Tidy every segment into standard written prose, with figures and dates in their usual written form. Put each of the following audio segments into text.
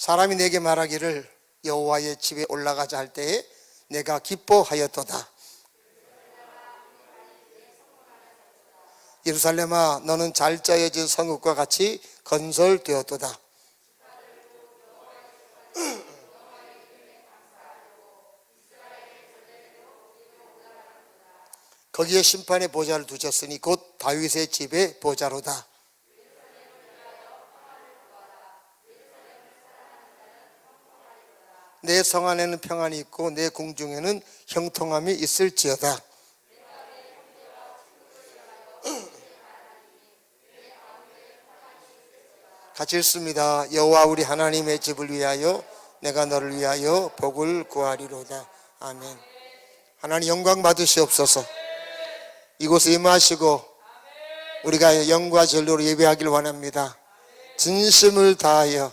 사람이 내게 말하기를 여호와의 집에 올라가자 할 때에 내가 기뻐하였도다. 예루살렘아, 너는 잘 짜여진 성읍과 같이 건설되었도다. 거기에 심판의 보좌를 두셨으니 곧 다윗의 집의 보좌로다. 내 성 안에는 평안이 있고 내 궁중에는 형통함이 있을지어다. 같이 읽습니다. 여호와 우리 하나님의 집을 위하여 내가 너를 위하여 복을 구하리로다. 아멘. 하나님 영광 받으시옵소서. 이곳에 임하시고 우리가 영과 진리로 예배하길 원합니다. 진심을 다하여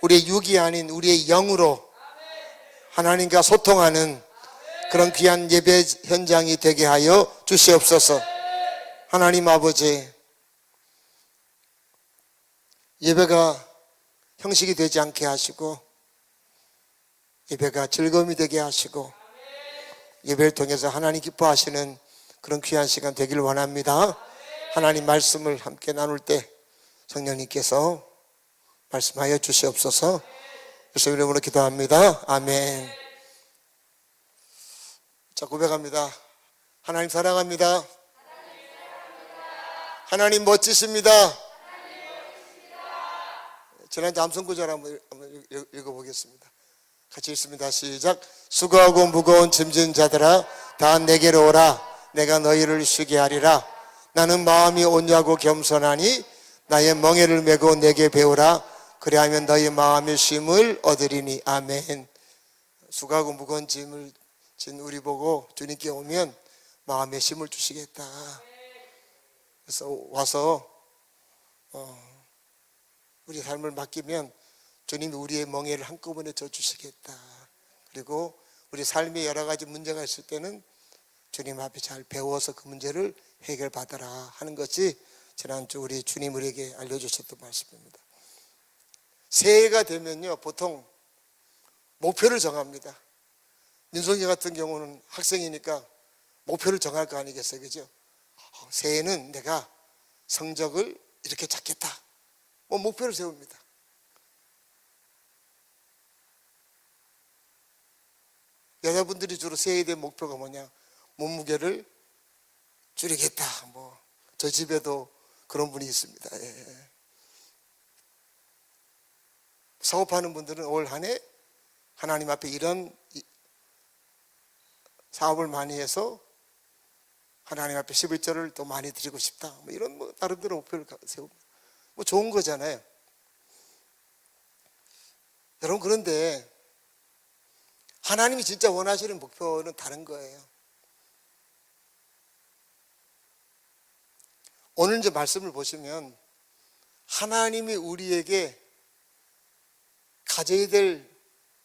우리의 육이 아닌 우리의 영으로 하나님과 소통하는 그런 귀한 예배 현장이 되게 하여 주시옵소서. 하나님 아버지, 예배가 형식이 되지 않게 하시고 예배가 즐거움이 되게 하시고 예배를 통해서 하나님 기뻐하시는 그런 귀한 시간 되기를 원합니다. 하나님 말씀을 함께 나눌 때 성령님께서 말씀하여 주시옵소서. 예수 이름으로 기도합니다. 아멘. 자, 고백합니다. 하나님 사랑합니다. 하나님 멋지십니다. 지난주 암송구절 한번 읽어보겠습니다. 같이 읽습니다. 시작. 수고하고 무거운 짐진 자들아 다 내게로 오라. 내가 너희를 쉬게 하리라. 나는 마음이 온유하고 겸손하니 나의 멍에를 메고 내게 배우라. 그리하면 너희 마음의 쉼을 얻으리니. 아멘. 수고하고 무거운 짐을 진 우리 보고 주님께 오면 마음의 쉼을 주시겠다. 그래서 와서 우리 삶을 맡기면 주님이 우리의 멍에를 한꺼번에 져주시겠다. 그리고 우리 삶에 여러 가지 문제가 있을 때는 주님 앞에 잘 배워서 그 문제를 해결받아라 하는 것이 지난주 우리 주님 우리에게 알려주셨던 말씀입니다. 새해가 되면요, 보통 목표를 정합니다. 민성이 같은 경우는 학생이니까 목표를 정할 거 아니겠어요, 그죠? 새해는 내가 성적을 이렇게 잡겠다. 목표를 세웁니다. 여자분들이 주로 새해에 대한 목표가 뭐냐? 몸무게를 줄이겠다. 저 집에도 그런 분이 있습니다. 예. 사업하는 분들은 올 한 해 하나님 앞에 이런 사업을 많이 해서 하나님 앞에 11절을 또 많이 드리고 싶다. 이런 나름대로 목표를 세웁니다. 좋은 거잖아요. 여러분, 그런데 하나님이 진짜 원하시는 목표는 다른 거예요. 오늘 이제 말씀을 보시면 하나님이 우리에게 가져야 될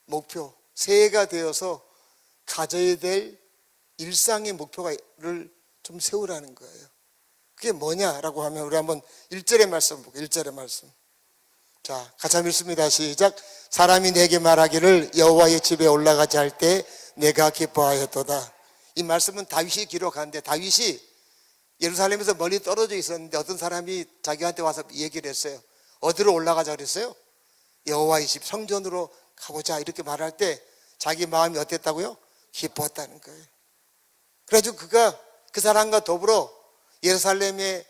목표, 새해가 되어서 가져야 될 일상의 목표를 좀 세우라는 거예요. 그게 뭐냐라고 하면 우리 한번 1절의 말씀 볼게요. 1절의 말씀. 자, 같이 한번 읽습니다. 시작. 사람이 내게 말하기를 여호와의 집에 올라가자 할 때 내가 기뻐하였도다. 이 말씀은 다윗이 기록하는데, 다윗이 예루살렘에서 멀리 떨어져 있었는데 어떤 사람이 자기한테 와서 얘기를 했어요. 어디로 올라가자 그랬어요? 여호와의 집 성전으로 가보자 이렇게 말할 때 자기 마음이 어땠다고요? 기뻤다는 거예요. 그래가지고 그가 그 사람과 더불어 예루살렘으로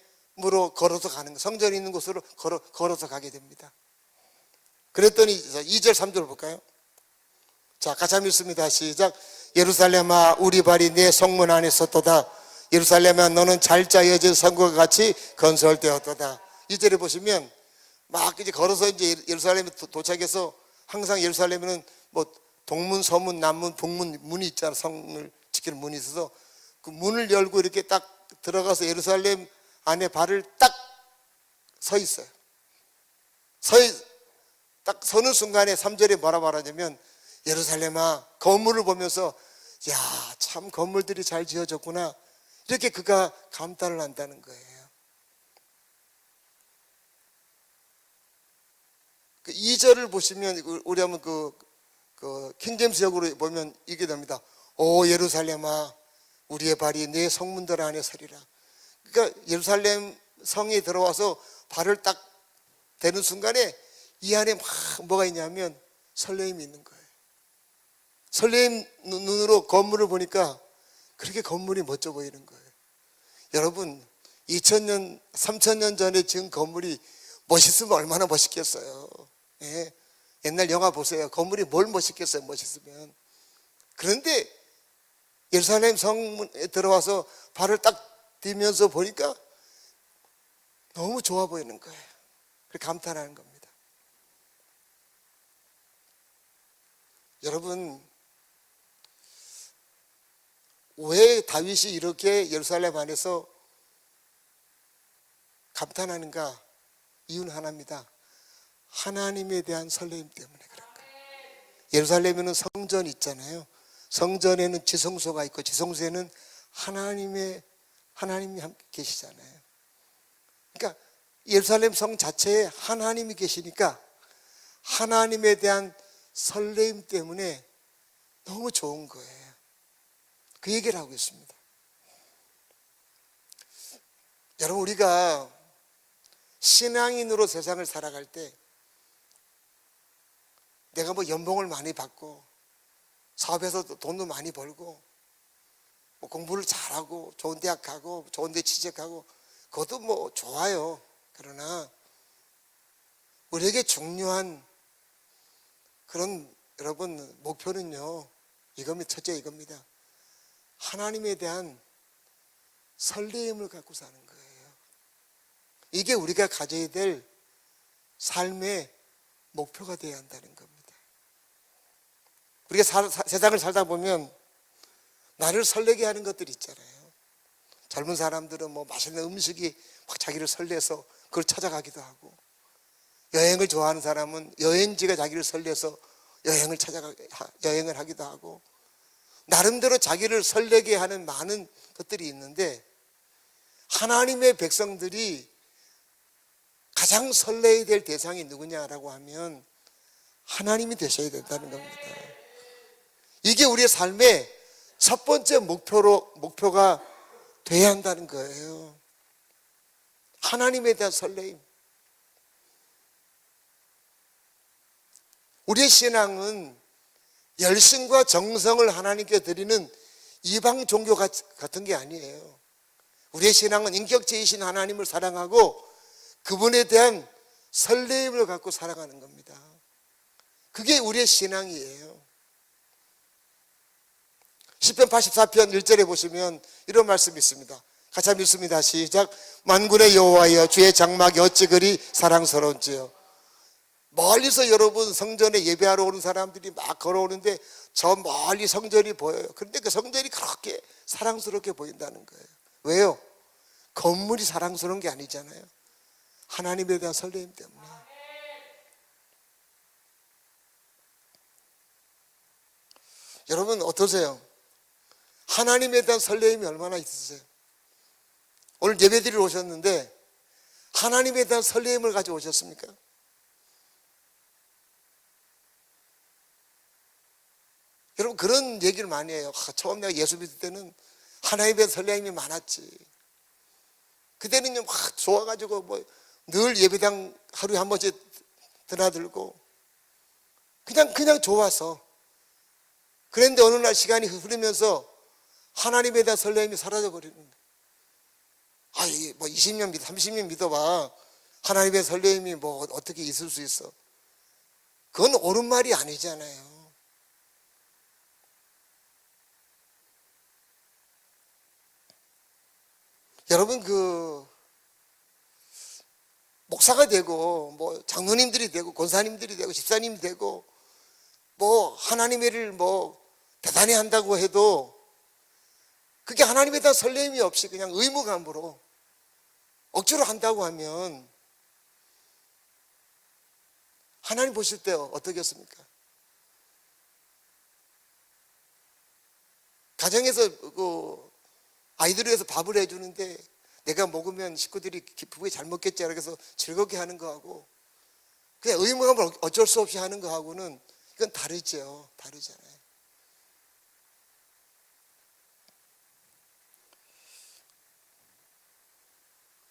걸어서 가는 거예요. 성전이 있는 곳으로 걸어서 가게 됩니다. 그랬더니 2절 3절 볼까요? 자, 같이 한번 읽습니다. 시작. 예루살렘아 우리 발이 내 성문 안에 섰도다. 예루살렘아 너는 잘 짜여진 성곽과 같이 건설되었도다. 2절에 보시면 막 이제 걸어서 이제 예루살렘에 도착해서 항상 예루살렘에는 동문, 서문, 남문, 북문 문이 있잖아. 성을 지키는 문이 있어서 그 문을 열고 이렇게 딱 들어가서 예루살렘 안에 발을 딱 서 있어요. 딱 서는 순간에 3절에 뭐라 말하냐면 예루살렘아 건물을 보면서 야, 참 건물들이 잘 지어졌구나. 이렇게 그가 감탄을 한다는 거예요. 그 2절을 보시면 우리 한번 그 킹제임스역으로 보면 이게 됩니다. 오 예루살렘아 우리의 발이 내 성문들 안에 서리라. 그러니까 예루살렘 성에 들어와서 발을 딱 대는 순간에 이 안에 막 뭐가 있냐면 설레임이 있는 거예요. 설레임 눈으로 건물을 보니까 그렇게 건물이 멋져 보이는 거예요. 여러분 2000년 3000년 전에 지은 건물이 멋있으면 얼마나 멋있겠어요. 예. 옛날 영화 보세요. 건물이 뭘 멋있겠어요, 멋있으면. 그런데 예루살렘 성문에 들어와서 발을 딱 디면서 보니까 너무 좋아 보이는 거예요. 그렇게 감탄하는 겁니다. 여러분, 왜 다윗이 이렇게 예루살렘 안에서 감탄하는가? 이유는 하나입니다. 하나님에 대한 설레임 때문에 그런 거예요. 예루살렘에는 성전이 있잖아요. 성전에는 지성소가 있고 지성소에는 하나님이 함께 계시잖아요. 그러니까 예루살렘 성 자체에 하나님이 계시니까 하나님에 대한 설레임 때문에 너무 좋은 거예요. 그 얘기를 하고 있습니다. 여러분, 우리가 신앙인으로 세상을 살아갈 때 내가 뭐 연봉을 많이 받고 사업에서 돈도 많이 벌고 뭐 공부를 잘하고 좋은 대학 가고 좋은 데 취직하고 그것도 뭐 좋아요. 그러나 우리에게 중요한 그런 여러분 목표는요, 첫째 이겁니다. 하나님에 대한 설레임을 갖고 사는 거예요. 이게 우리가 가져야 될 삶의 목표가 되어야 한다는 겁니다. 우리가 세상을 살다 보면 나를 설레게 하는 것들이 있잖아요. 젊은 사람들은 뭐 맛있는 음식이 막 자기를 설레서 그걸 찾아가기도 하고, 여행을 좋아하는 사람은 여행지가 자기를 설레서 여행을 하기도 하고, 나름대로 자기를 설레게 하는 많은 것들이 있는데, 하나님의 백성들이 가장 설레야 될 대상이 누구냐라고 하면 하나님이 되셔야 된다는 겁니다. 이게 우리의 삶의 첫 번째 목표가 돼야 한다는 거예요. 하나님에 대한 설레임. 우리의 신앙은 열심과 정성을 하나님께 드리는 이방 종교 같은 게 아니에요. 우리의 신앙은 인격체이신 하나님을 사랑하고 그분에 대한 설레임을 갖고 살아가는 겁니다. 그게 우리의 신앙이에요. 시편 84편 1절에 보시면 이런 말씀이 있습니다. 같이 한번 읽습니다. 시작. 만군의 여호와여 주의 장막이 어찌 그리 사랑스러운지요. 멀리서 여러분 성전에 예배하러 오는 사람들이 막 걸어오는데 저 멀리 성전이 보여요. 그런데 그 성전이 그렇게 사랑스럽게 보인다는 거예요. 왜요? 건물이 사랑스러운 게 아니잖아요. 하나님에 대한 설레임 때문에. 여러분 어떠세요? 하나님에 대한 설레임이 얼마나 있으세요? 오늘 예배드리러 오셨는데 하나님에 대한 설레임을 가지고 오셨습니까? 여러분 그런 얘기를 많이 해요. 처음 내가 예수 믿을 때는 하나님에 대한 설레임이 많았지. 그때는요 막 좋아가지고 뭐 늘 예배당 하루에 한 번씩 드나들고 그냥 좋아서. 그런데 어느 날 시간이 흐르면서 하나님에 대한 설렘이 사라져 버리는 거예요. 뭐 20년 믿어 30년 믿어봐 하나님의 설렘이 뭐 어떻게 있을 수 있어. 그건 옳은 말이 아니잖아요. 여러분 목사가 되고 뭐 장로님들이 되고 권사님들이 되고 집사님이 되고 뭐 하나님의 일을 뭐 대단히 한다고 해도 그게 하나님에 대한 설렘이 없이 그냥 의무감으로 억지로 한다고 하면 하나님 보실 때 어떻겠습니까? 가정에서 아이들을 위해서 밥을 해주는데 내가 먹으면 식구들이 기쁘게 잘 먹겠지 그래서 즐겁게 하는 거하고 그냥 의무감을 어쩔 수 없이 하는 거하고는 이건 다르죠. 다르잖아요.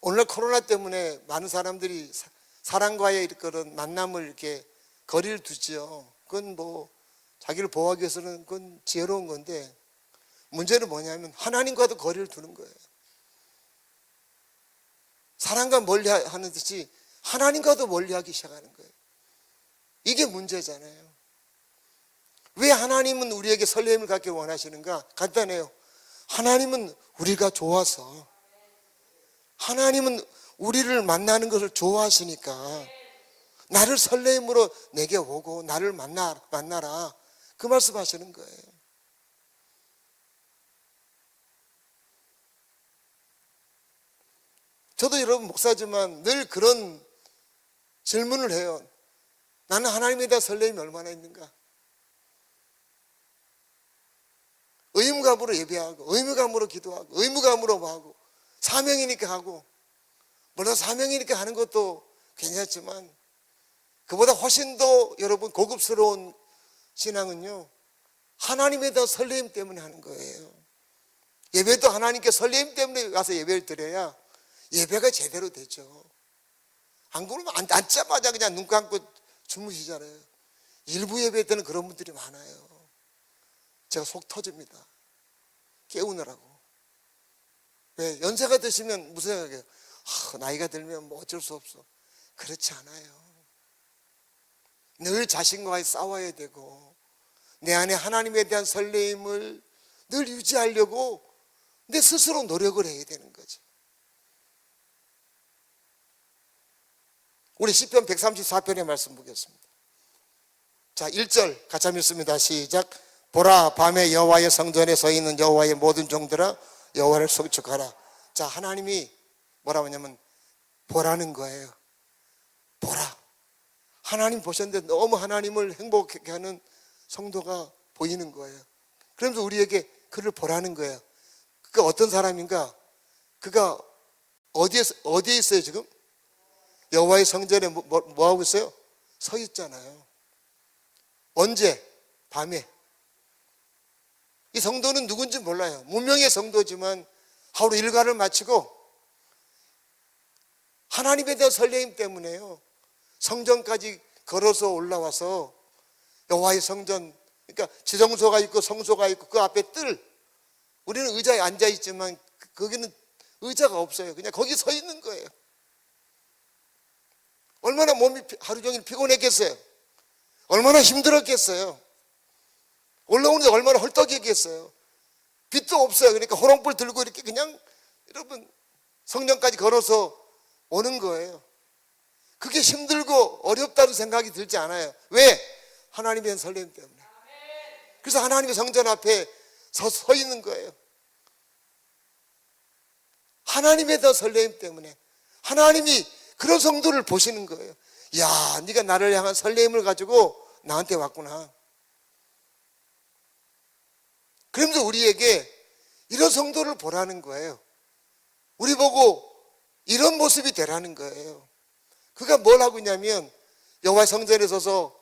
오늘 코로나 때문에 많은 사람들이 사람과의 그런 만남을 이렇게 거리를 두지요. 그건 뭐 자기를 보호하기 위해서는 그건 지혜로운 건데, 문제는 뭐냐면 하나님과도 거리를 두는 거예요. 사람과 멀리 하는 듯이 하나님과도 멀리 하기 시작하는 거예요. 이게 문제잖아요. 왜 하나님은 우리에게 설렘을 갖기를 원하시는가? 간단해요. 하나님은 우리가 좋아서, 하나님은 우리를 만나는 것을 좋아하시니까 나를 설렘으로 내게 오고 나를 만나라, 그 말씀 하시는 거예요. 저도 여러분 목사지만 늘 그런 질문을 해요. 나는 하나님에 대한 설렘이 얼마나 있는가? 의무감으로 예배하고, 의무감으로 기도하고, 의무감으로 뭐 하고, 사명이니까 하고, 물론 사명이니까 하는 것도 괜찮지만 그보다 훨씬 더 여러분 고급스러운 신앙은요, 하나님에 대한 설렘 때문에 하는 거예요. 예배도 하나님께 설렘 때문에 가서 예배를 드려야 예배가 제대로 되죠. 안 그러면 앉자마자 그냥 눈 감고 주무시잖아요. 일부 예배 때는 그런 분들이 많아요. 제가 속 터집니다. 깨우느라고. 왜? 연세가 드시면 무슨 생각이에요? 나이가 들면 뭐 어쩔 수 없어. 그렇지 않아요. 늘 자신과의 싸워야 되고, 내 안에 하나님에 대한 설레임을 늘 유지하려고 내 스스로 노력을 해야 되는 거죠. 우리 시편 134편의 말씀 보겠습니다. 자, 1절 같이 한번 읽습니다. 시작. 보라, 밤에 여호와의 성전에 서 있는 여호와의 모든 종들아, 여호와를 송축하라. 자, 하나님이 뭐라고 하냐면 보라는 거예요. 보라. 하나님 보셨는데 너무 하나님을 행복하게 하는 성도가 보이는 거예요. 그러면서 우리에게 그를 보라는 거예요. 그가 어떤 사람인가? 그가 어디에 있어요 지금? 여호와의 성전에 뭐 하고 있어요? 서 있잖아요. 언제? 밤에. 이 성도는 누군지 몰라요. 무명의 성도지만 하루 일과를 마치고 하나님에 대한 설레임 때문에요, 성전까지 걸어서 올라와서 여호와의 성전, 그러니까 지성소가 있고 성소가 있고 그 앞에 뜰, 우리는 의자에 앉아 있지만 거기는 의자가 없어요. 그냥 거기 서 있는 거예요. 얼마나 몸이 하루 종일 피곤했겠어요. 얼마나 힘들었겠어요. 올라오는데 얼마나 헐떡이겠어요. 빛도 없어요. 그러니까 호롱불 들고 이렇게 그냥 여러분 성전까지 걸어서 오는 거예요. 그게 힘들고 어렵다는 생각이 들지 않아요. 왜? 하나님에 대한 설렘 때문에. 그래서 하나님의 성전 앞에 서 있는 거예요. 하나님에 대한 설렘 때문에. 하나님이 그런 성도를 보시는 거예요. 야, 네가 나를 향한 설렘을 가지고 나한테 왔구나. 그러면서 우리에게 이런 성도를 보라는 거예요. 우리 보고 이런 모습이 되라는 거예요. 그가 뭘 하고 있냐면 여호와 성전에 서서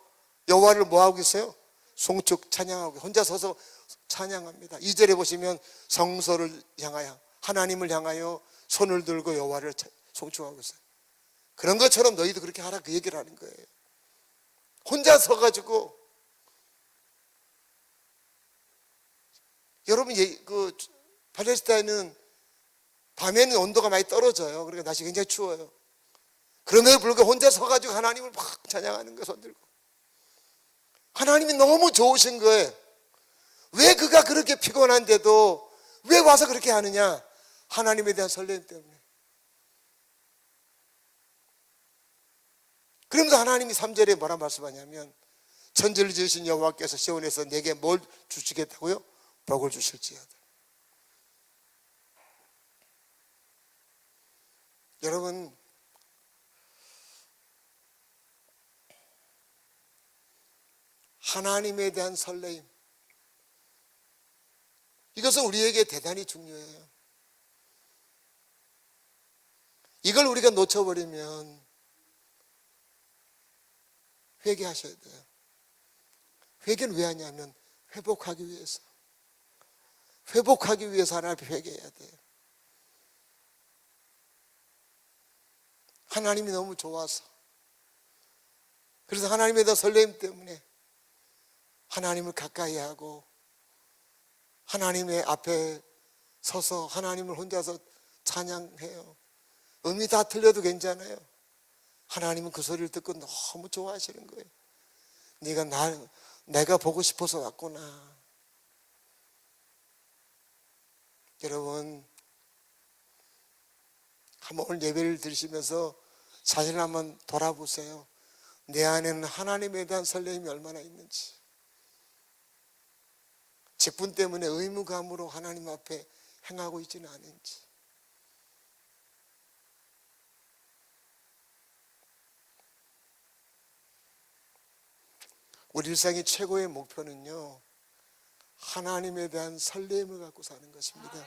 여호와를 뭐 하고 있어요? 송축 찬양하고 혼자 서서 찬양합니다. 2절에 보시면 성소를 향하여, 하나님을 향하여 손을 들고 여호와를 송축하고 있어요. 그런 것처럼 너희도 그렇게 하라, 그 얘기를 하는 거예요. 혼자 서가지고. 여러분, 그 팔레스타인은 밤에는 온도가 많이 떨어져요. 그러니까 날씨 굉장히 추워요. 그럼에도 불구하고 혼자 서가지고 하나님을 막 찬양하는 거예요, 손 들고. 하나님이 너무 좋으신 거예요. 왜 그가 그렇게 피곤한데도 왜 와서 그렇게 하느냐? 하나님에 대한 설렘 때문에. 그러면서 하나님이 3절에 뭐라 말씀하냐면 천지를 지으신 여호와께서 시온에서 내게 뭘 주시겠다고요? 복을 주실지어다. 여러분, 하나님에 대한 설레임, 이것은 우리에게 대단히 중요해요. 이걸 우리가 놓쳐버리면 회개하셔야 돼요. 회개는 왜 하냐면 회복하기 위해서. 회복하기 위해서 하나님 앞에 회개해야 돼요. 하나님이 너무 좋아서, 그래서 하나님에 대한 설렘 때문에 하나님을 가까이 하고 하나님의 앞에 서서 하나님을 혼자서 찬양해요. 음이 다 틀려도 괜찮아요. 하나님은 그 소리를 듣고 너무 좋아하시는 거예요. 내가 보고 싶어서 왔구나. 여러분, 한번 오늘 예배를 드리시면서 자신을 한번 돌아보세요. 내 안에는 하나님에 대한 설렘이 얼마나 있는지. 직분 때문에 의무감으로 하나님 앞에 행하고 있지는 않은지. 우리 일상의 최고의 목표는요, 하나님에 대한 설렘을 갖고 사는 것입니다.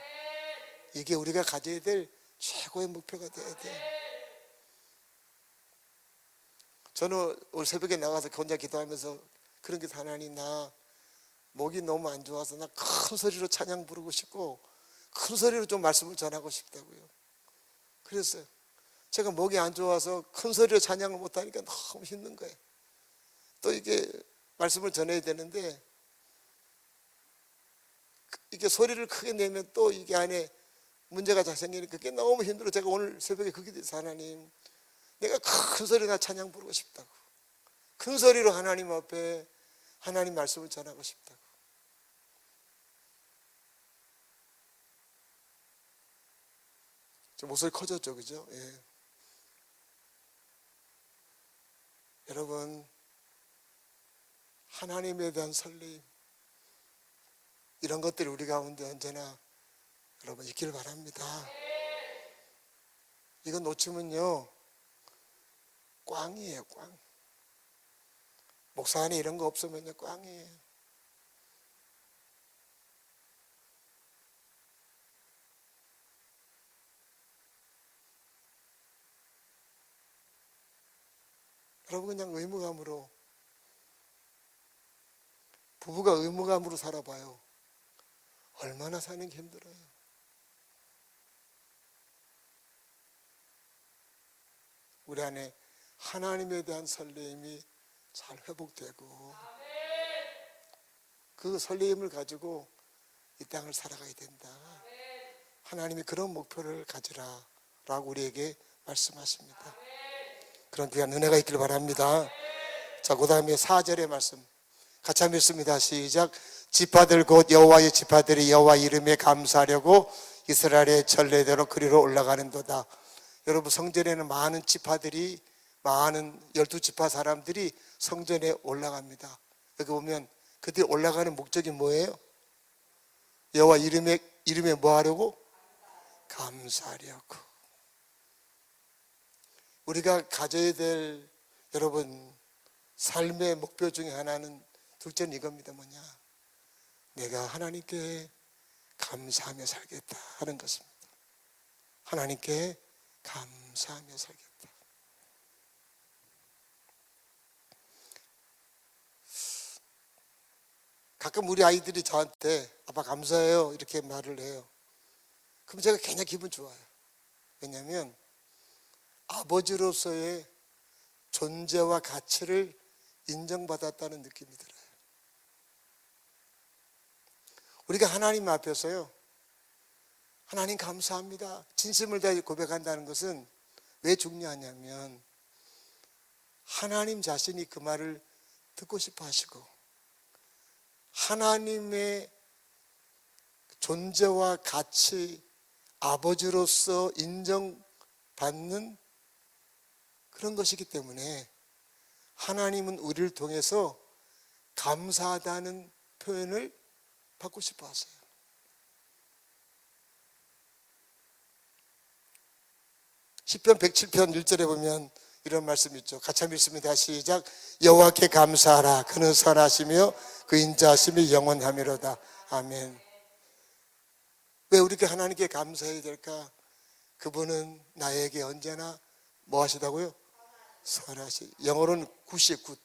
이게 우리가 가져야 될 최고의 목표가 되어야 돼요. 저는 오늘 새벽에 나가서 혼자 기도하면서 그런 게 하나님, 나 목이 너무 안 좋아서 나 큰 소리로 찬양 부르고 싶고 큰 소리로 좀 말씀을 전하고 싶다고요. 그랬어요. 제가 목이 안 좋아서 큰 소리로 찬양을 못하니까 너무 힘든 거예요. 또 이게 말씀을 전해야 되는데 이게 소리를 크게 내면 또 이게 안에 문제가 생기니까 그게 너무 힘들어. 제가 오늘 새벽에 그게 돼서, 하나님, 내가 큰 소리로 찬양 부르고 싶다고, 큰 소리로 하나님 앞에 하나님 말씀을 전하고 싶다고. 좀 목소리 커졌죠, 그죠? 예. 여러분, 하나님에 대한 설렘, 이런 것들이 우리 가운데 언제나 여러분 있기를 바랍니다. 이거 놓치면요 꽝이에요, 꽝. 목사 안에 이런 거 없으면요 꽝이에요. 여러분, 그냥 의무감으로, 부부가 의무감으로 살아봐요. 얼마나 사는 게 힘들어요. 우리 안에 하나님에 대한 설렘이 잘 회복되고 그 설렘을 가지고 이 땅을 살아가야 된다. 하나님이 그런 목표를 가지라 라고 우리에게 말씀하십니다. 그런 귀한 은혜가 있기를 바랍니다. 자, 그 다음에 4절의 말씀 같이 한번 읽습니다. 시작. 지파들 곧 여호와의 지파들이 여호와 이름에 감사하려고 이스라엘의 전례대로 그리로 올라가는도다. 여러분, 성전에는 많은 지파들이, 많은 12지파 사람들이 성전에 올라갑니다. 여기 보면 그들이 올라가는 목적이 뭐예요? 여호와 이름에 뭐 하려고? 감사하려고. 우리가 가져야 될, 여러분, 삶의 목표 중에 하나는, 둘째는 이겁니다. 뭐냐? 내가 하나님께 감사하며 살겠다 하는 것입니다. 하나님께 감사하며 살겠다. 가끔 우리 아이들이 저한테 아빠 감사해요 이렇게 말을 해요. 그럼 제가 굉장히 기분 좋아요. 왜냐하면 아버지로서의 존재와 가치를 인정받았다는 느낌이 들어요. 우리가 하나님 앞에서요, 하나님 감사합니다, 진심을 다해 고백한다는 것은 왜 중요하냐면 하나님 자신이 그 말을 듣고 싶어 하시고 하나님의 존재와 가치, 아버지로서 인정받는 그런 것이기 때문에 하나님은 우리를 통해서 감사하다는 표현을 받고 싶어 하세요. 시편 107편 1절에 보면 이런 말씀이 있죠. 같이 한번 읽습니다. 시작. 여호와께 감사하라. 그는 선하시며 그 인자하심이 영원하미로다. 아멘. 왜 우리가 하나님께 감사해야 될까? 그분은 나에게 언제나 뭐 하시다고요? 선하시. 영어로는 굿이 굿.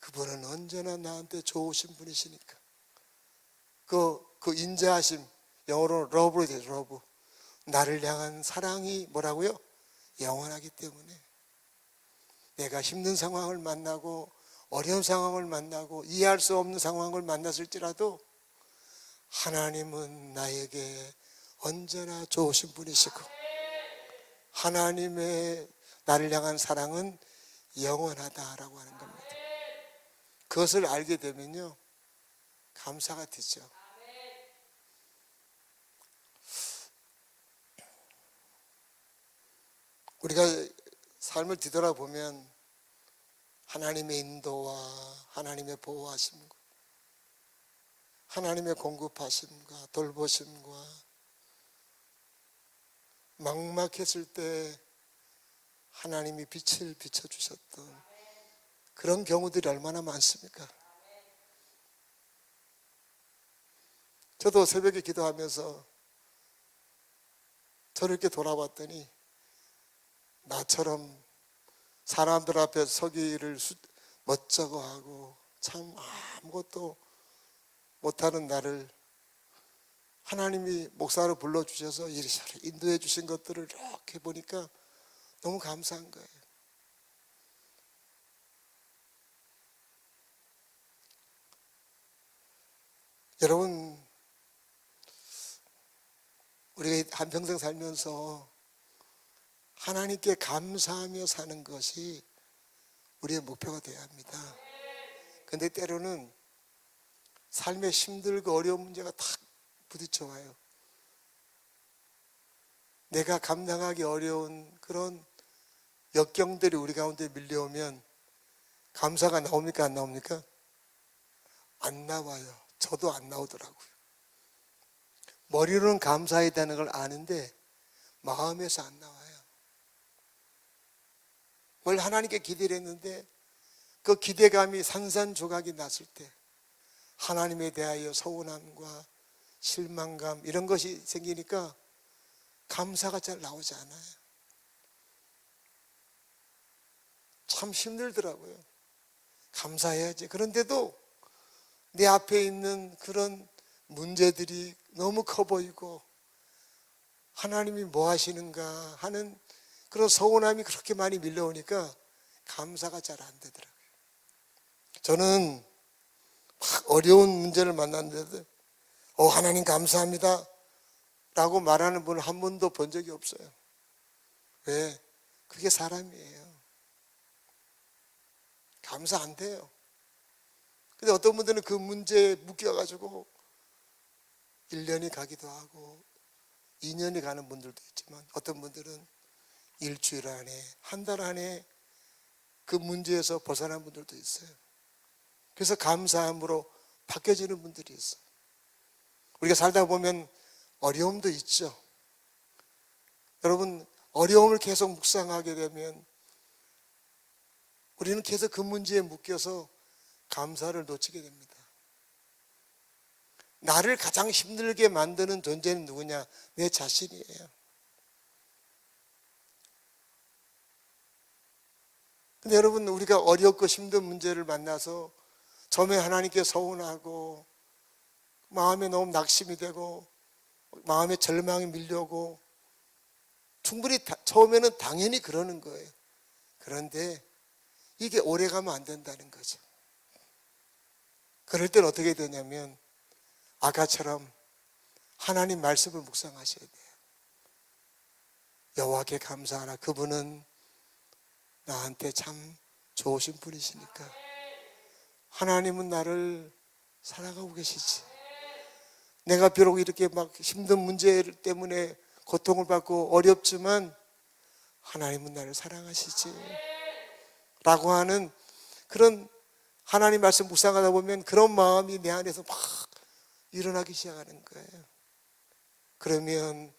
그분은 언제나 나한테 좋으신 분이시니까. 그 인자하심, 영어로 러브로 되죠. 러브. 나를 향한 사랑이 뭐라고요? 영원하기 때문에 내가 힘든 상황을 만나고 어려운 상황을 만나고 이해할 수 없는 상황을 만났을지라도 하나님은 나에게 언제나 좋으신 분이시고 하나님의 나를 향한 사랑은 영원하다라고 하는 겁니다. 그것을 알게 되면요, 감사가 되죠. 우리가 삶을 뒤돌아보면 하나님의 인도와 하나님의 보호하심과 하나님의 공급하심과 돌보심과 막막했을 때 하나님이 빛을 비춰주셨던 그런 경우들이 얼마나 많습니까? 저도 새벽에 기도하면서 저를 이렇게 돌아봤더니 나처럼 사람들 앞에 서기를 멋쩍어 하고 참 아무것도 못하는 나를 하나님이 목사로 불러주셔서 이리저리 인도해 주신 것들을 이렇게 보니까 너무 감사한 거예요. 여러분, 우리가 한평생 살면서 하나님께 감사하며 사는 것이 우리의 목표가 되어야 합니다. 그런데 때로는 삶에 힘들고 어려운 문제가 탁 부딪혀와요. 내가 감당하기 어려운 그런 역경들이 우리 가운데 밀려오면 감사가 나옵니까? 안 나옵니까? 안 나와요. 저도 안 나오더라고요. 머리로는 감사해야 되는 걸 아는데 마음에서 안 나와요. 뭘 하나님께 기대를 했는데 그 기대감이 산산조각이 났을 때 하나님에 대하여 서운함과 실망감 이런 것이 생기니까 감사가 잘 나오지 않아요. 참 힘들더라고요. 감사해야지. 그런데도 내 앞에 있는 그런 문제들이 너무 커 보이고 하나님이 뭐 하시는가 하는 그런 서운함이 그렇게 많이 밀려오니까 감사가 잘 안 되더라고요. 저는 막 어려운 문제를 만났는데도 하나님 감사합니다 라고 말하는 분을 한 번도 본 적이 없어요. 왜? 그게 사람이에요. 감사 안 돼요. 근데 어떤 분들은 그 문제에 묶여가지고 1년이 가기도 하고 2년이 가는 분들도 있지만 어떤 분들은 일주일 안에 한 달 안에 그 문제에서 벗어난 분들도 있어요. 그래서 감사함으로 바뀌어지는 분들이 있어요. 우리가 살다 보면 어려움도 있죠. 여러분, 어려움을 계속 묵상하게 되면 우리는 계속 그 문제에 묶여서 감사를 놓치게 됩니다. 나를 가장 힘들게 만드는 존재는 누구냐? 내 자신이에요. 근데 여러분, 우리가 어렵고 힘든 문제를 만나서 처음에 하나님께 서운하고 마음에 너무 낙심이 되고 마음에 절망이 밀려오고 충분히 처음에는 당연히 그러는 거예요. 그런데 이게 오래가면 안 된다는 거죠. 그럴 땐 어떻게 되냐면 아까처럼 하나님 말씀을 묵상하셔야 돼요. 여호와께 감사하라. 그분은 나한테 참 좋으신 분이시니까. 하나님은 나를 사랑하고 계시지. 내가 비록 이렇게 막 힘든 문제 때문에 고통을 받고 어렵지만 하나님은 나를 사랑하시지 라고 하는 그런 하나님 말씀 묵상하다 보면 그런 마음이 내 안에서 막 일어나기 시작하는 거예요. 그러면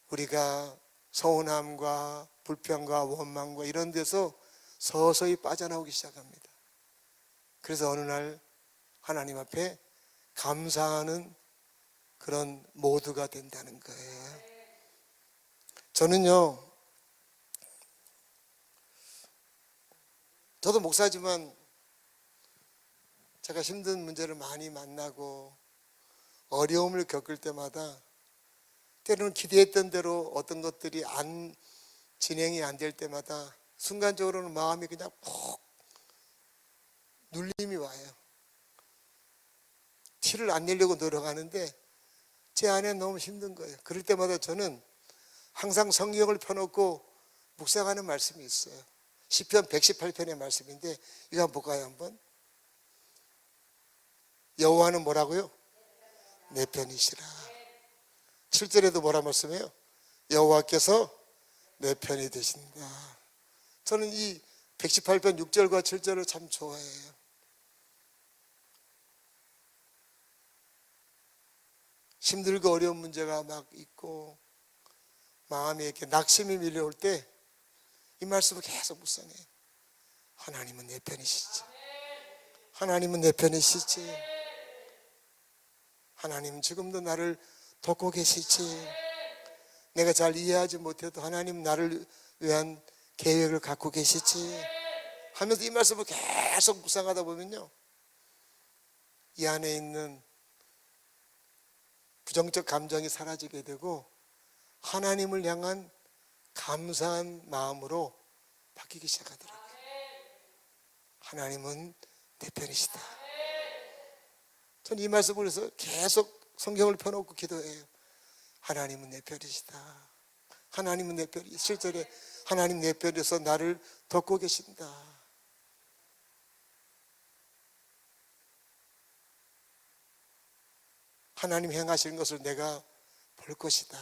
우리가 서운함과 불평과 원망과 이런 데서 서서히 빠져나오기 시작합니다. 그래서 어느 날 하나님 앞에 감사하는 그런 모두가 된다는 거예요. 저는요, 저도 목사지만 제가 힘든 문제를 많이 만나고 어려움을 겪을 때마다 때로는 기대했던 대로 어떤 것들이 진행이 안 될 때마다 순간적으로는 마음이 그냥 푹 눌림이 와요. 티를 안 내려고 노력하는데 제 안에 너무 힘든 거예요. 그럴 때마다 저는 항상 성경을 펴놓고 묵상하는 말씀이 있어요. 시편 118편의 말씀인데 이거 한번 볼까요? 한번. 여호와는 뭐라고요? 내 편이시라. 7절에도 뭐라 말씀해요? 여호와께서 내 편이 되신다. 저는 이 118편 6절과 7절을 참 좋아해요. 힘들고 어려운 문제가 막 있고 마음에 이렇게 낙심이 밀려올 때 이 말씀을 계속 묵상해요. 하나님은 내 편이시지. 하나님은 내 편이시지. 하나님 지금도 나를 돕고 계시지. 내가 잘 이해하지 못해도 하나님 나를 위한 계획을 갖고 계시지 하면서 이 말씀을 계속 묵상하다 보면요, 이 안에 있는 부정적 감정이 사라지게 되고 하나님을 향한 감사한 마음으로 바뀌기 시작하더라고요. 하나님은 내 편이시다. 저는 이 말씀을 해서 계속 성경을 펴놓고 기도해요. 하나님은 내 편이시다. 하나님은 내 편이, 실제로 하나님 내 편에서 나를 돕고 계신다. 하나님 행하시는 것을 내가 볼 것이다.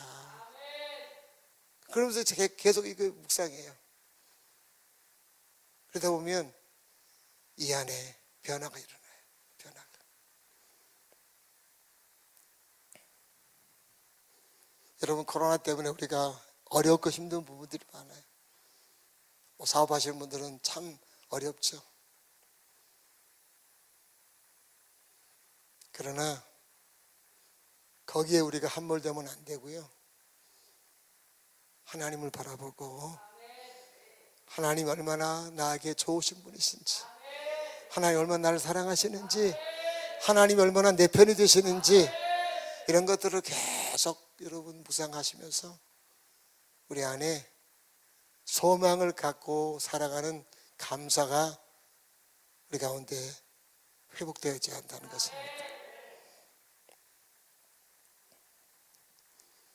그러면서 제가 계속 이거 묵상해요. 그러다 보면 이 안에 변화가 일어나요. 변화가. 여러분, 코로나 때문에 우리가 어렵고 힘든 부분들이 많아요. 사업하시는 분들은 참 어렵죠. 그러나 거기에 우리가 함몰되면 안 되고요, 하나님을 바라보고 하나님 얼마나 나에게 좋으신 분이신지, 하나님 얼마나 나를 사랑하시는지, 하나님 얼마나 내 편이 되시는지, 이런 것들을 계속 여러분 묵상하시면서 우리 안에 소망을 갖고 살아가는 감사가 우리 가운데 회복되어야지 한다는 것입니다.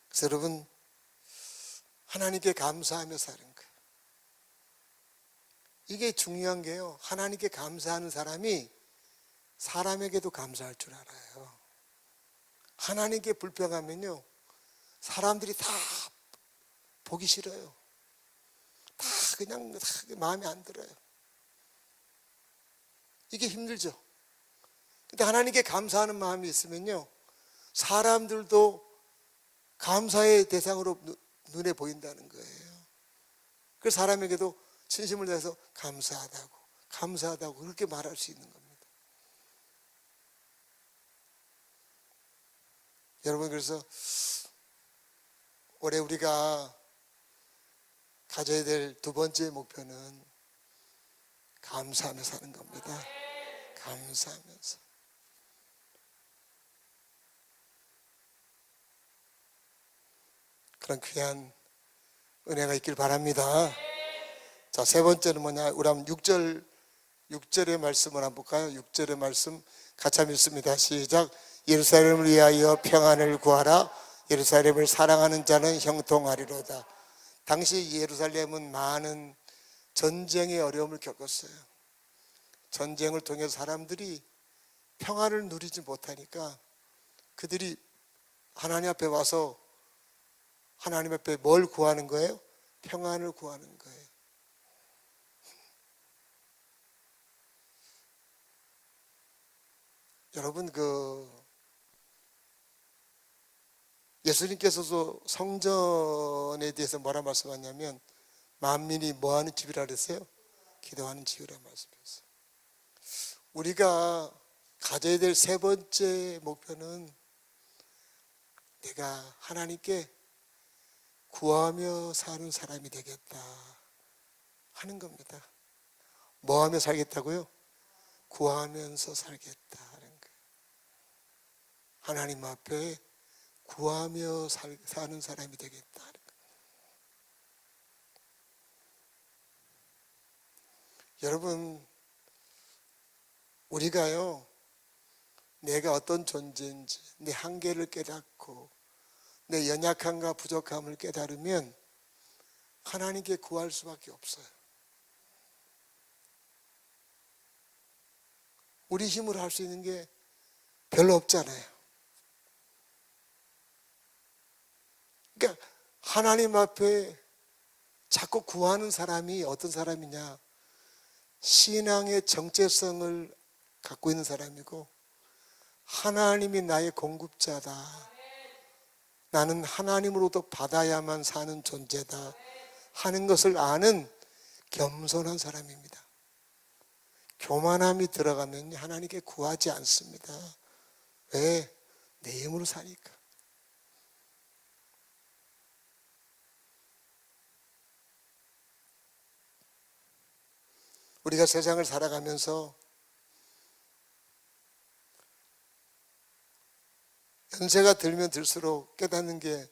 그래서 여러분, 하나님께 감사하며 사는 거, 이게 중요한 게요, 하나님께 감사하는 사람이 사람에게도 감사할 줄 알아요. 하나님께 불평하면요, 사람들이 다 보기 싫어요. 다 그냥 마음에 안 들어요. 이게 힘들죠. 근데 하나님께 감사하는 마음이 있으면요, 사람들도 감사의 대상으로 눈에 보인다는 거예요. 그래서 사람에게도 진심을 다해서 감사하다고 그렇게 말할 수 있는 겁니다. 여러분, 그래서 올해 우리가 가져야 될 두 번째 목표는 감사하며 사는 겁니다. 감사하면서. 그런 귀한 은혜가 있길 바랍니다. 자, 세 번째는 뭐냐? 우리 한번 6절의 말씀을 한번 볼까요? 6절의 말씀 같이 한번 읽습니다. 시작. 예루살렘을 위하여 평안을 구하라. 예루살렘을 사랑하는 자는 형통하리로다. 당시 예루살렘은 많은 전쟁의 어려움을 겪었어요. 전쟁을 통해서 사람들이 평안을 누리지 못하니까 그들이 하나님 앞에 와서 하나님 앞에 뭘 구하는 거예요? 평안을 구하는 거예요. 여러분, 예수님께서도 성전에 대해서 뭐라 말씀하냐면 만민이 뭐하는 집이라 그랬어요? 기도하는 집이라 말씀했어요. 우리가 가져야 될 세 번째 목표는 내가 하나님께 구하며 사는 사람이 되겠다 하는 겁니다. 뭐 하며 살겠다고요? 구하면서 살겠다는 거예요. 하나님 앞에 구하며 사는 사람이 되겠다는 거예요. 여러분, 우리가요, 내가 어떤 존재인지 내 한계를 깨닫고 내 연약함과 부족함을 깨달으면 하나님께 구할 수밖에 없어요. 우리 힘으로 할 수 있는 게 별로 없잖아요. 그러니까 하나님 앞에 자꾸 구하는 사람이 어떤 사람이냐? 신앙의 정체성을 갖고 있는 사람이고, 하나님이 나의 공급자다, 나는 하나님으로부터 받아야만 사는 존재다 하는 것을 아는 겸손한 사람입니다. 교만함이 들어가면 하나님께 구하지 않습니다. 왜? 내 힘으로 사니까. 우리가 세상을 살아가면서 연세가 들면 들수록 깨닫는 게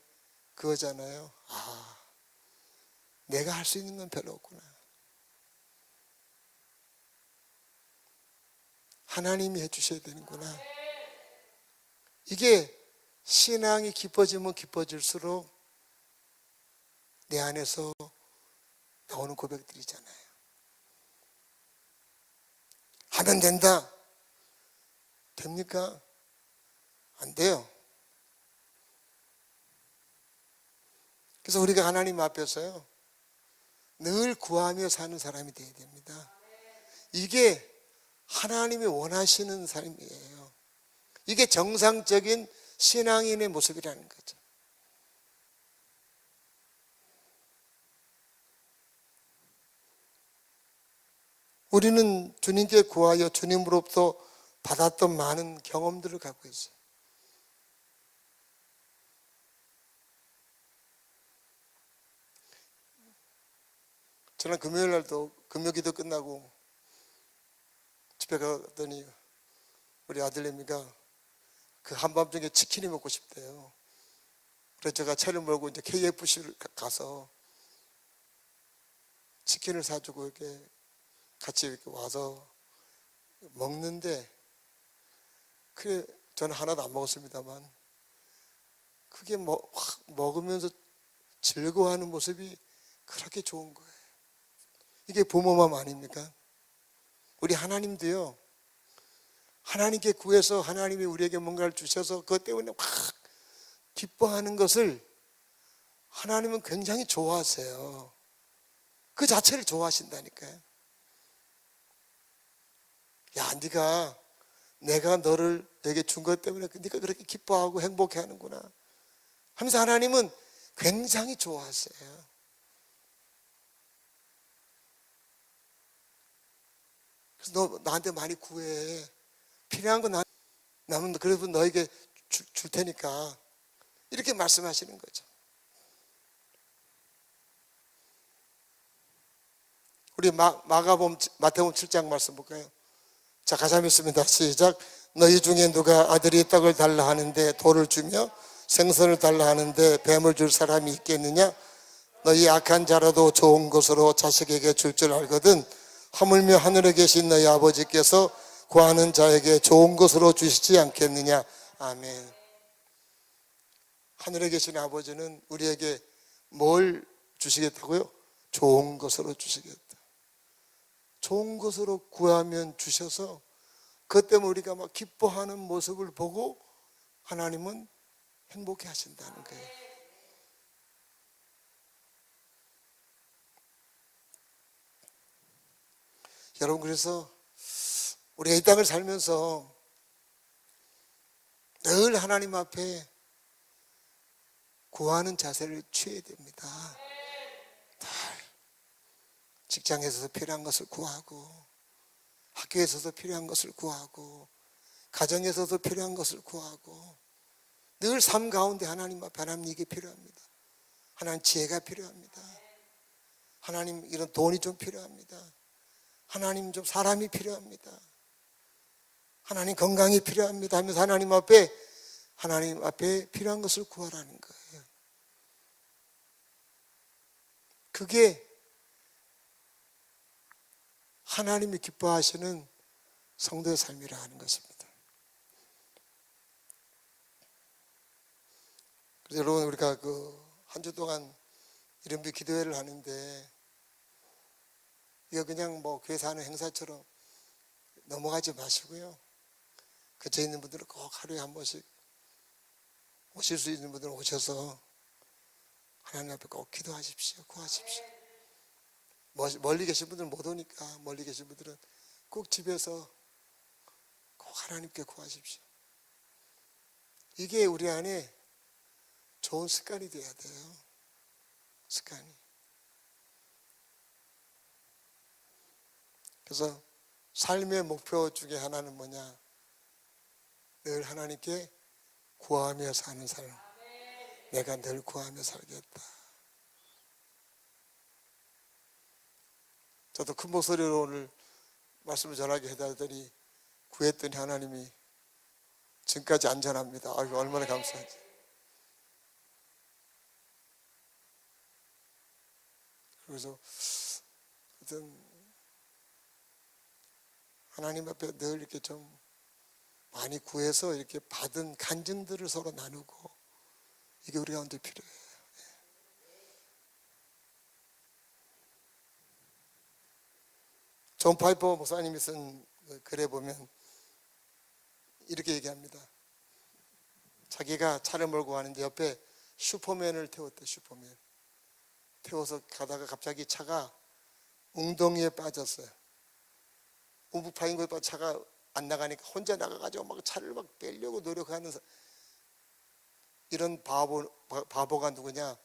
그거잖아요. 아, 내가 할 수 있는 건 별로 없구나. 하나님이 해주셔야 되는구나. 이게 신앙이 깊어지면 깊어질수록 내 안에서 나오는 고백들이잖아요. 하면 된다. 됩니까? 안 돼요. 그래서 우리가 하나님 앞에서요, 늘 구하며 사는 사람이 되어야 됩니다. 이게 하나님이 원하시는 삶이에요. 이게 정상적인 신앙인의 모습이라는 거죠. 우리는 주님께 구하여 주님으로부터 받았던 많은 경험들을 갖고 있어요. 저는 금요일 날도 금요기도 끝나고 집에 가더니 우리 아들내미가 그 한밤중에 치킨이 먹고 싶대요. 그래서 제가 차를 몰고 이제 KFC를 가서 치킨을 사주고 이렇게 같이 이렇게 와서 먹는데, 그래 저는 하나도 안 먹었습니다만 그게 확 먹으면서 즐거워하는 모습이 그렇게 좋은 거예요. 이게 부모 마음 아닙니까? 우리 하나님도요, 하나님께 구해서 하나님이 우리에게 뭔가를 주셔서 그것 때문에 확 기뻐하는 것을 하나님은 굉장히 좋아하세요. 그 자체를 좋아하신다니까요. 야, 내가 너를 내게 준 것 때문에 네가 그렇게 기뻐하고 행복해하는구나 하면서 하나님은 굉장히 좋아하세요. 그래서 너 나한테 많이 구해. 필요한 거 나면 그래도 너에게 줄 테니까, 이렇게 말씀하시는 거죠. 우리 마태복음 7장 말씀 볼까요? 자, 같이 한번 읽습니다. 시작. 너희 중에 누가 아들이 떡을 달라 하는데 돌을 주며 생선을 달라 하는데 뱀을 줄 사람이 있겠느냐? 너희 악한 자라도 좋은 것으로 자식에게 줄 줄 알거든 하물며 하늘에 계신 너희 아버지께서 구하는 자에게 좋은 것으로 주시지 않겠느냐? 아멘. 하늘에 계신 아버지는 우리에게 뭘 주시겠다고요? 좋은 것으로 주시겠다. 좋은 것으로 구하면 주셔서 그것 때문에 우리가 막 기뻐하는 모습을 보고 하나님은 행복해 하신다는 거예요. 여러분, 그래서 우리가 이 땅을 살면서 늘 하나님 앞에 구하는 자세를 취해야 됩니다. 직장에서도 필요한 것을 구하고, 학교에서도 필요한 것을 구하고, 가정에서도 필요한 것을 구하고, 늘 삶 가운데 하나님 앞에 하나님 이게 필요합니다. 하나님 지혜가 필요합니다. 하나님 이런 돈이 좀 필요합니다. 하나님 좀 사람이 필요합니다. 하나님 건강이 필요합니다 하면서 하나님 앞에 필요한 것을 구하라는 거예요. 그게 하나님이 기뻐하시는 성도의 삶이라 하는 것입니다. 그래서 여러분, 우리가 한 주 동안 이른비 기도회를 하는데 이거 그냥 교회에서 하는 행사처럼 넘어가지 마시고요. 근처에 있는 분들은 꼭 하루에 한 번씩 오실 수 있는 분들은 오셔서 하나님 앞에 꼭 기도하십시오. 구하십시오. 멀리 계신 분들은 못 오니까 멀리 계신 분들은 꼭 집에서 꼭 하나님께 구하십시오. 이게 우리 안에 좋은 습관이 돼야 돼요. 습관이. 그래서 삶의 목표 중에 하나는 뭐냐? 늘 하나님께 구하며 사는 삶. 내가 늘 구하며 살겠다. 저도 큰 목소리로 오늘 말씀을 전하게 해달더니 구했더니 하나님이 지금까지 안전합니다. 아이고, 얼마나 감사하지. 그래서 하여튼 하나님 앞에 늘 이렇게 좀 많이 구해서 이렇게 받은 간증들을 서로 나누고, 이게 우리 가운데 필요해요. 존 파이퍼 목사님이 쓴 글에 보면 이렇게 얘기합니다. 자기가 차를 몰고 가는데 옆에 슈퍼맨을 태웠대. 슈퍼맨 태워서 가다가 갑자기 차가 웅덩이에 빠졌어요. 우부파인 곳에 빠져 차가 안 나가니까 혼자 나가가지고 막 차를 막 빼려고 노력하는 이런 바보가 누구냐?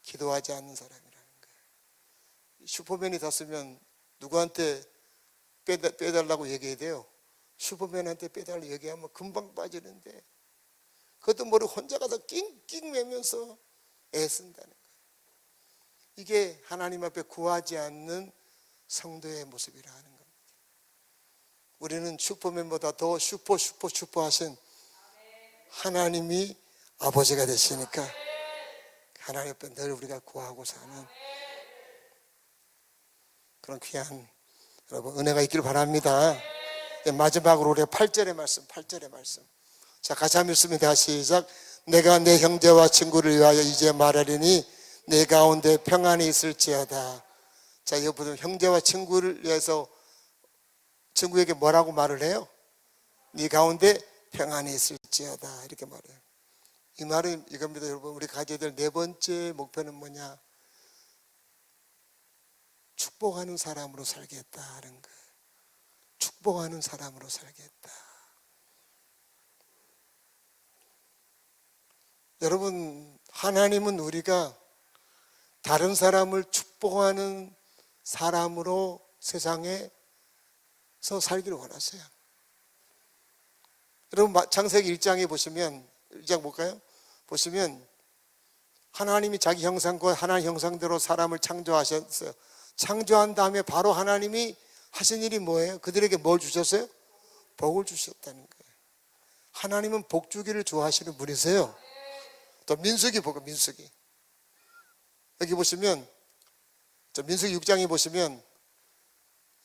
기도하지 않는 사람이라는 거예요. 슈퍼맨이 탔으면 누구한테 빼달라고 얘기해야 돼요? 슈퍼맨한테 빼달라고 얘기하면 금방 빠지는데, 그것도 모르고 혼자 가서 낑낑 매면서 애쓴다는 거예요. 이게 하나님 앞에 구하지 않는 성도의 모습이라 하는 겁니다. 우리는 슈퍼맨보다 더 슈퍼하신 하나님이 아버지가 되시니까 하나님 앞에 늘 우리가 구하고 사는 그런 귀한 여러분 은혜가 있기를 바랍니다. 마지막으로 우리 8절의 말씀. 자, 같이 한번 읽습니다. 시작. 내가 내 형제와 친구를 위하여 이제 말하리니 내 가운데 평안이 있을지어다. 자, 이거 보면 형제와 친구를 위해서 친구에게 뭐라고 말을 해요? 네 가운데 평안이 있을지어다, 이렇게 말해요. 이 말은 이겁니다. 여러분, 우리 가져야 될 네 번째 목표는 뭐냐? 축복하는 사람으로 살겠다 하는 거예요. 축복하는 사람으로 살겠다. 여러분, 하나님은 우리가 다른 사람을 축복하는 사람으로 세상에서 살기를 원하세요. 여러분, 창세기 1장에 보시면, 1장 볼까요? 보시면 하나님이 자기 형상과 하나님 형상대로 사람을 창조하셨어요. 창조한 다음에 바로 하나님이 하신 일이 뭐예요? 그들에게 뭘 주셨어요? 복을 주셨다는 거예요. 하나님은 복 주기를 좋아하시는 분이세요. 또 민수기 보고, 민수기 여기 보시면, 민수기 6장에 보시면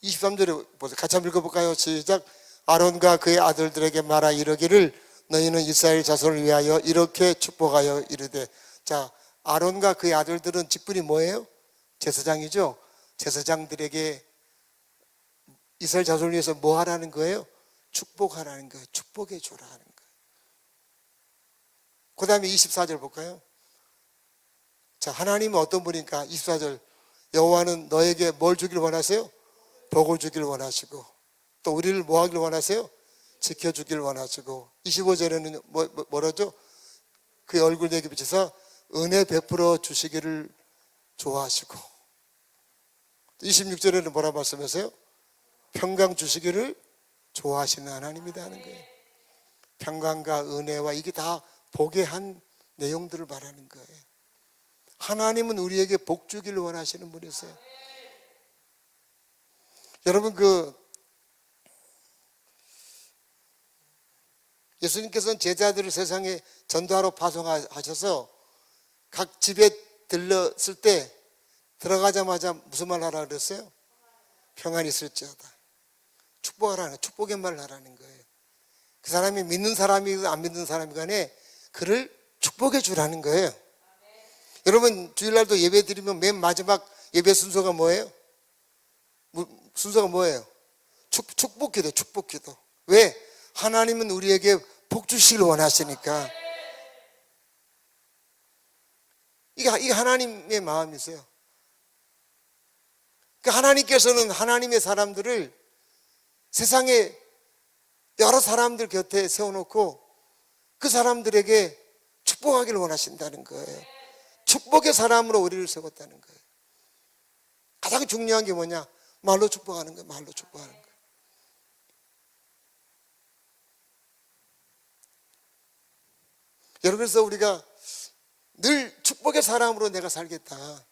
23절에 보세요. 같이 한번 읽어볼까요? 시작. 아론과 그의 아들들에게 말하 이르기를 너희는 이스라엘 자손을 위하여 이렇게 축복하여 이르되. 자, 아론과 그의 아들들은 직분이 뭐예요? 제사장이죠. 제사장들에게 이스라엘 자손을 위해서 뭐 하라는 거예요? 축복하라는 거예요. 축복해 주라 하는 거예요. 그 다음에 24절 볼까요? 자, 하나님은 어떤 분인가? 24절. 여호와는 너에게 뭘 주기를 원하세요? 복을 주기를 원하시고, 또 우리를 뭐 하기를 원하세요? 지켜주기를 원하시고, 25절에는 뭐라죠? 그의 얼굴 내게 비춰서 은혜 베풀어 주시기를 좋아하시고, 26절에는 뭐라 말씀하세요? 평강 주시기를 좋아하시는 하나님이다 하는 거예요. 평강과 은혜와 이게 다 복의 한 내용들을 말하는 거예요. 하나님은 우리에게 복 주기를 원하시는 분이세요. 여러분, 예수님께서는 제자들을 세상에 전도하러 파송하셔서 각 집에 들렀을 때 들어가자마자 무슨 말 하라 그랬어요? 평안이 있을지어다. 축복하라는, 축복의 말을 하라는 거예요. 그 사람이 믿는 사람이든 안 믿는 사람이 간에 그를 축복해 주라는 거예요. 여러분 주일날도 예배 드리면 맨 마지막 예배 순서가 뭐예요? 순서가 뭐예요? 축복기도, 축복기도. 왜? 하나님은 우리에게 복 주시길 원하시니까. 이게 하나님의 마음이세요. 그러니까 하나님께서는 하나님의 사람들을 세상에 여러 사람들 곁에 세워놓고 그 사람들에게 축복하기를 원하신다는 거예요. 축복의 사람으로 우리를 세웠다는 거예요. 가장 중요한 게 뭐냐? 말로 축복하는 거예요. 말로 축복하는 거예요. 여러분, 그래서 우리가 늘 축복의 사람으로 내가 살겠다.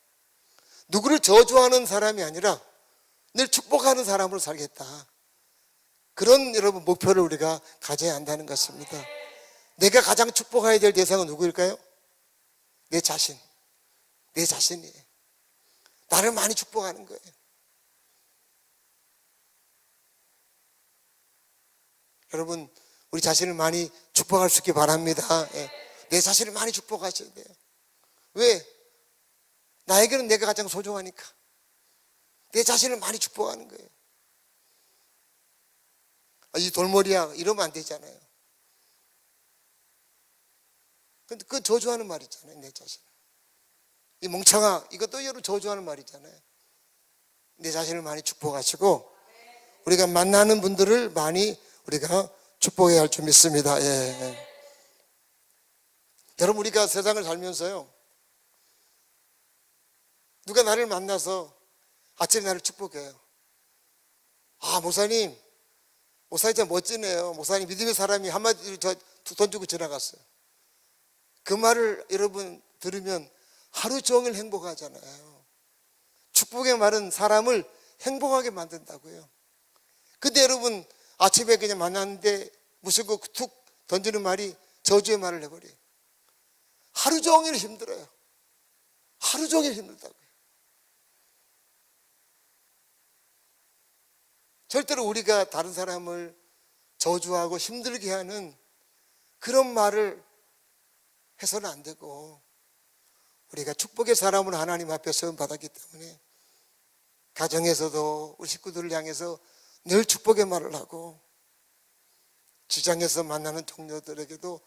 누구를 저주하는 사람이 아니라 늘 축복하는 사람으로 살겠다. 그런 여러분 목표를 우리가 가져야 한다는 것입니다. 내가 가장 축복해야 될 대상은 누구일까요? 내 자신. 내 자신이에요. 나를 많이 축복하는 거예요. 여러분, 우리 자신을 많이 축복할 수 있기 바랍니다. 내 자신을 많이 축복하셔야 돼요. 왜? 나에게는 내가 가장 소중하니까. 내 자신을 많이 축복하는 거예요. 이 돌머리야, 이러면 안 되잖아요. 근데 그건 저주하는 말이잖아요, 내 자신. 이 멍청아, 이것도 여러분 저주하는 말이잖아요. 내 자신을 많이 축복하시고, 우리가 만나는 분들을 많이 우리가 축복해야 할 줄 믿습니다. 예. 여러분, 우리가 세상을 살면서요, 누가 나를 만나서 아침에 나를 축복해요. 아, 목사님 진짜 멋지네요. 목사님 믿음의 사람이 한마디로 저 던지고 지나갔어요. 그 말을 여러분 들으면 하루 종일 행복하잖아요. 축복의 말은 사람을 행복하게 만든다고요. 근데 여러분 아침에 그냥 만났는데 무슨 툭 던지는 말이 저주의 말을 해버려요. 하루 종일 힘들어요. 하루 종일 힘들다고요. 절대로 우리가 다른 사람을 저주하고 힘들게 하는 그런 말을 해서는 안 되고, 우리가 축복의 사람을 하나님 앞에 세움 받았기 때문에 가정에서도 우리 식구들을 향해서 늘 축복의 말을 하고, 직장에서 만나는 동료들에게도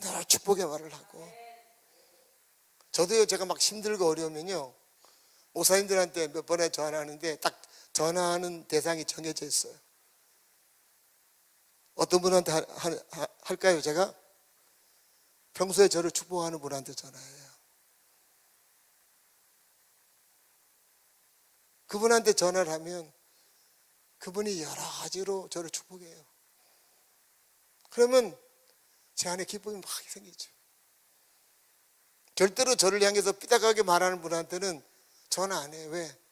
늘 축복의 말을 하고, 저도요, 제가 막 힘들고 어려우면요, 목사님들한테 몇 번에 전화하는데 딱 전화하는 대상이 정해져 있어요. 어떤 분한테 할까요? 제가 평소에 저를 축복하는 분한테 전화해요. 그분한테 전화를 하면 그분이 여러 가지로 저를 축복해요. 그러면 제 안에 기쁨이 막 생기죠. 절대로 저를 향해서 삐딱하게 말하는 분한테는 전화 안 해요. 왜?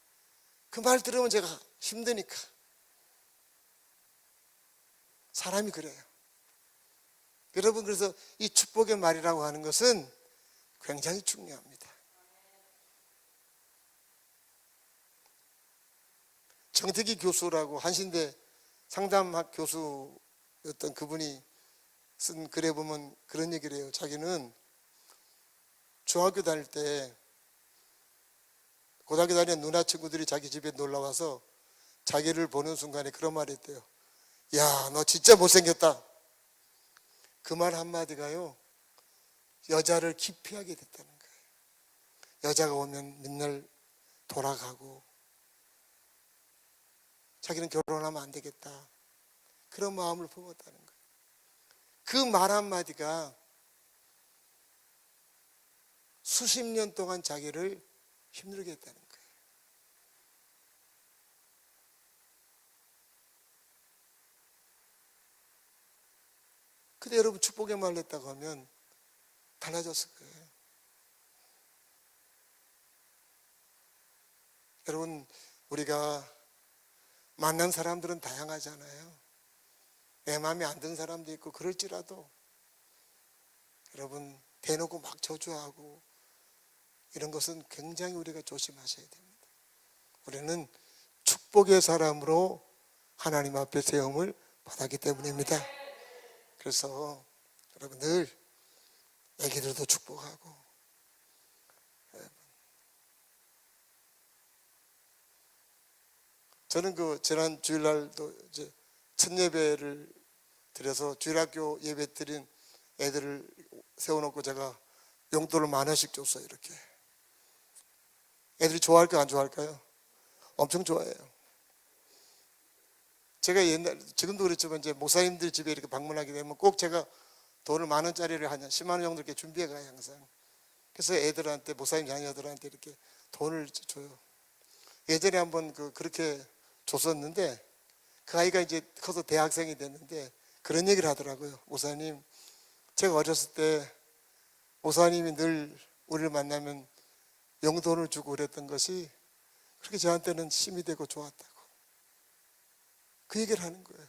그 말 들으면 제가 힘드니까. 사람이 그래요. 여러분, 그래서 이 축복의 말이라고 하는 것은 굉장히 중요합니다. 정택기 교수라고 한신대 상담학 교수였던 그분이 쓴 글에 보면 그런 얘기를 해요. 자기는 중학교 다닐 때 고등학교 다니는 누나 친구들이 자기 집에 놀러와서 자기를 보는 순간에 그런 말을 했대요. 야, 너 진짜 못생겼다. 그 말 한마디가요, 여자를 기피하게 됐다는 거예요. 여자가 오면 맨날 돌아가고, 자기는 결혼하면 안 되겠다, 그런 마음을 품었다는 거예요. 그 말 한마디가 수십 년 동안 자기를 힘들게 했다는 거예요. 근데 여러분, 축복의 말을 했다고 하면 달라졌을 거예요. 여러분, 우리가 만난 사람들은 다양하잖아요. 내 마음에 안 드는 사람도 있고 그럴지라도 여러분 대놓고 막 저주하고 이런 것은 굉장히 우리가 조심하셔야 됩니다. 우리는 축복의 사람으로 하나님 앞에 세움을 받았기 때문입니다. 그래서 여러분 늘 애기들도 축복하고, 저는 지난 주일날도 이제 첫 예배를 드려서 주일학교 예배 드린 애들을 세워놓고 제가 용돈을 10,000원씩 줬어요. 이렇게 애들이 좋아할까요, 안 좋아할까요? 엄청 좋아해요. 제가 지금도 그랬지만 이제 목사님들 집에 이렇게 방문하게 되면 꼭 제가 돈을 10,000원짜리를 한 10만 원 정도 이렇게 준비해 가요, 항상. 그래서 애들한테, 목사님 자녀들한테 이렇게 돈을 줘요. 예전에 한번 그렇게 줬었는데 그 아이가 이제 커서 대학생이 됐는데 그런 얘기를 하더라고요. 목사님, 제가 어렸을 때 목사님이 늘 우리를 만나면 용돈을 주고 그랬던 것이 그렇게 저한테는 힘이 되고 좋았다고. 그 얘기를 하는 거예요.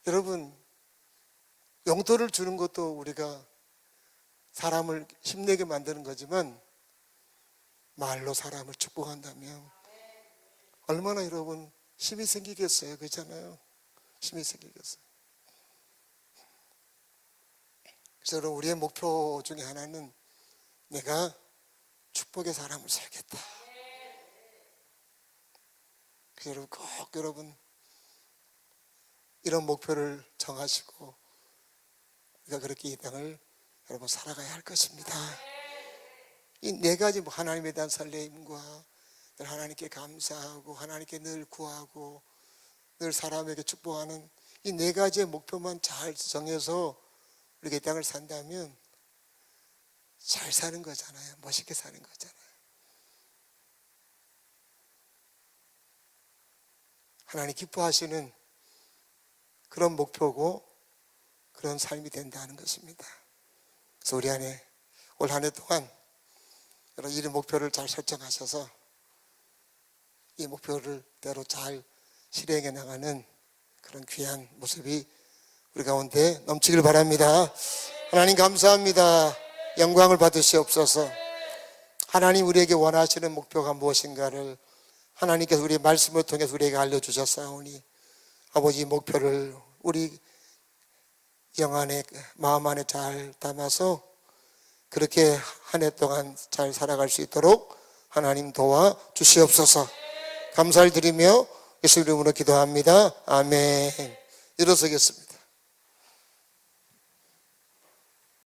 여러분, 용돈을 주는 것도 우리가 사람을 힘내게 만드는 거지만 말로 사람을 축복한다면 얼마나 여러분 힘이 생기겠어요. 그렇잖아요. 힘이 생기겠어요. 그래서 여러분, 우리의 목표 중에 하나는 내가 축복의 사람을 살겠다. 그래서 여러분 꼭 여러분 이런 목표를 정하시고 우리가 그렇게 이 땅을 여러분 살아가야 할 것입니다. 이 4가지 하나님에 대한 설레임과 늘 하나님께 감사하고 하나님께 늘 구하고 늘 사람에게 축복하는 이 4가지의 목표만 잘 정해서 우리가 이 땅을 산다면 잘 사는 거잖아요. 멋있게 사는 거잖아요. 하나님 기뻐하시는 그런 목표고 그런 삶이 된다는 것입니다. 그래서 우리 안에 올 한 해 동안 여러 이 목표를 잘 설정하셔서 이 목표를 대로 잘 실행해 나가는 그런 귀한 모습이 우리 가운데 넘치길 바랍니다. 하나님 감사합니다. 영광을 받으시옵소서. 하나님 우리에게 원하시는 목표가 무엇인가를 하나님께서 우리의 말씀을 통해서 우리에게 알려주셨사오니 아버지 이 목표를 우리 영 안에 마음 안에 잘 담아서 그렇게 한 해 동안 잘 살아갈 수 있도록 하나님 도와 주시옵소서. 감사를 드리며 예수 이름으로 기도합니다. 아멘. 일어서겠습니다.